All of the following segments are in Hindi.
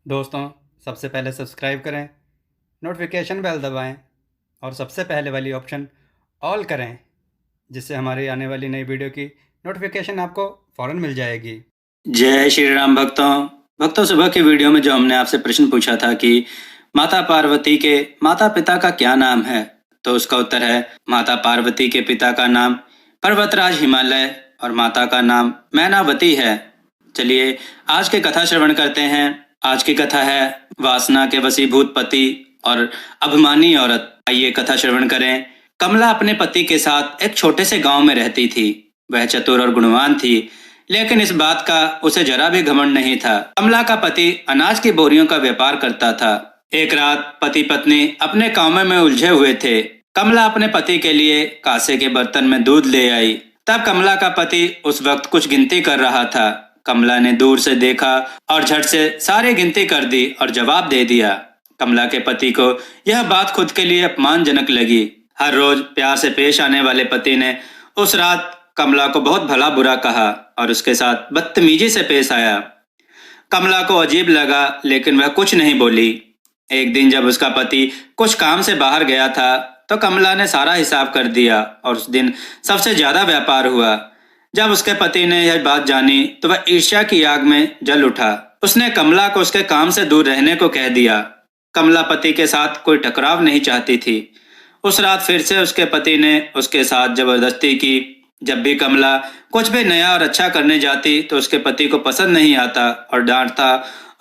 दोस्तों, सबसे पहले सब्सक्राइब करें, नोटिफिकेशन बेल दबाएं और सबसे पहले वाली ऑप्शन ऑल करें, जिससे हमारी आने वाली नई वीडियो की नोटिफिकेशन आपको फ़ौरन मिल जाएगी। जय श्री राम भक्तों सुबह की वीडियो में जो हमने आपसे प्रश्न पूछा था कि माता पार्वती के माता पिता का क्या नाम है, तो उसका उत्तर है माता पार्वती के पिता का नाम पर्वतराज हिमालय और माता का नाम मैनावती है। चलिए आज की कथा श्रवण करते हैं। आज की कथा है वासना के वशीभूत पति और अभिमानी औरत। आइए कथा श्रवण करें। कमला अपने पति के साथ एक छोटे से गांव में रहती थी। वह चतुर और गुणवान थी, लेकिन इस बात का उसे जरा भी घमंड नहीं था। कमला का पति अनाज की बोरियों का व्यापार करता था। एक रात पति पत्नी अपने कामों में उलझे हुए थे। कमला अपने पति के लिए कांसे के बर्तन में दूध ले आई। तब कमला का पति उस वक्त कुछ गिनती कर रहा था। कमला ने दूर से देखा और झट से सारी गिनती कर दी और जवाब दे दिया। कमला के पति को यह बात खुद के लिए अपमानजनक लगी। हर रोज प्यार से पेश आने वाले पति ने उस रात कमला को बहुत भला बुरा कहा और उसके साथ बदतमीजी से पेश आया। कमला को अजीब लगा, लेकिन वह कुछ नहीं बोली। एक दिन जब उसका पति कुछ काम से बाहर गया था, तो कमला ने सारा हिसाब कर दिया और उस दिन सबसे ज्यादा व्यापार हुआ। जब उसके पति ने यह बात जानी तो वह ईर्ष्या की आग में जल उठा। उसने कमला को उसके काम से दूर रहने को कह दिया। कमला पति के साथ कोई टकराव नहीं चाहती थी। उस रात फिर से उसके पति ने उसके साथ जबरदस्ती की। जब भी कमला कुछ भी नया और अच्छा करने जाती तो उसके पति को पसंद नहीं आता और डांटता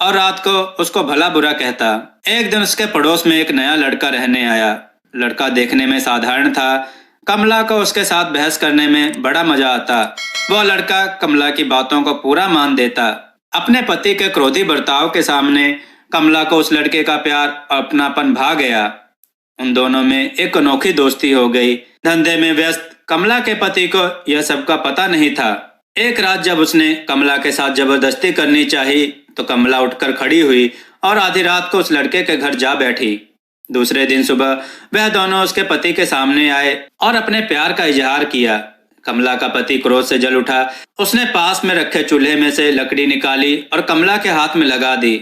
और रात को उसको भला बुरा कहता। एक दिन उसके पड़ोस में एक नया लड़का रहने आया। लड़का देखने में साधारण था। कमला को उसके साथ बहस करने में बड़ा मजा आता। वह लड़का कमला की बातों को पूरा मान देता। अपने पति के क्रोधी बर्ताव के सामने कमला को उस लड़के का प्यार और अपनापन भा गया। उन दोनों में एक अनोखी दोस्ती हो गई। धंधे में व्यस्त कमला के पति को यह सब का पता नहीं था। एक रात जब उसने कमला के साथ जबरदस्ती करनी चाही तो कमला उठकर खड़ी हुई और आधी रात को उस लड़के के घर जा बैठी। दूसरे दिन सुबह वह दोनों उसके पति के सामने आए और अपने प्यार का इजहार किया। कमला का पति क्रोध से जल उठा। उसने पास में रखे चूल्हे में से लकड़ी निकाली और कमला के हाथ में लगा दी।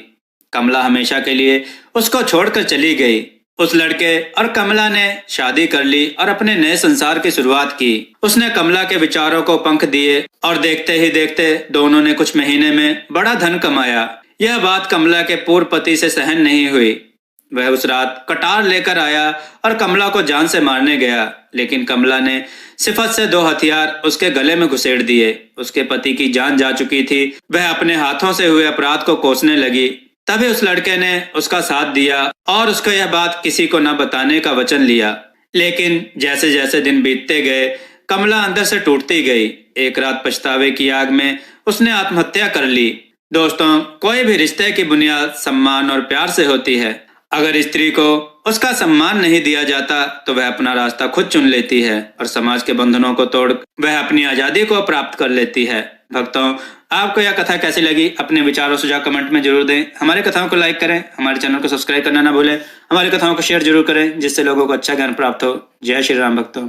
कमला हमेशा के लिए उसको छोड़कर चली गई। उस लड़के और कमला ने शादी कर ली और अपने नए संसार की शुरुआत की। उसने कमला के विचारों को पंख दिए और देखते ही देखते दोनों ने कुछ महीने में बड़ा धन कमाया। यह बात कमला के पूर्व पति से सहन नहीं हुई। वह उस रात कटार लेकर आया और कमला को जान से मारने गया, लेकिन कमला ने सिफत से 2 हथियार उसके गले में घुसेड़ दिए। उसके पति की जान जा चुकी थी। वह अपने हाथों से हुए अपराध को कोसने लगी। तभी उस लड़के ने उसका साथ दिया और उसको यह बात किसी को न बताने का वचन लिया। लेकिन जैसे जैसे दिन बीतते गए कमला अंदर से टूटती गई। एक रात पछतावे की आग में उसने आत्महत्या कर ली। दोस्तों, कोई भी रिश्ते की बुनियाद सम्मान और प्यार से होती है। अगर स्त्री को उसका सम्मान नहीं दिया जाता तो वह अपना रास्ता खुद चुन लेती है और समाज के बंधनों को तोड़ वह अपनी आजादी को प्राप्त कर लेती है। भक्तों, आपको यह कथा कैसी लगी? अपने विचार और सुझाव कमेंट में जरूर दें। हमारी कथाओं को लाइक करें, हमारे चैनल को सब्सक्राइब करना ना भूलें। हमारी कथाओं को शेयर जरूर करें, जिससे लोगों को अच्छा ज्ञान प्राप्त हो। जय श्री राम भक्तों।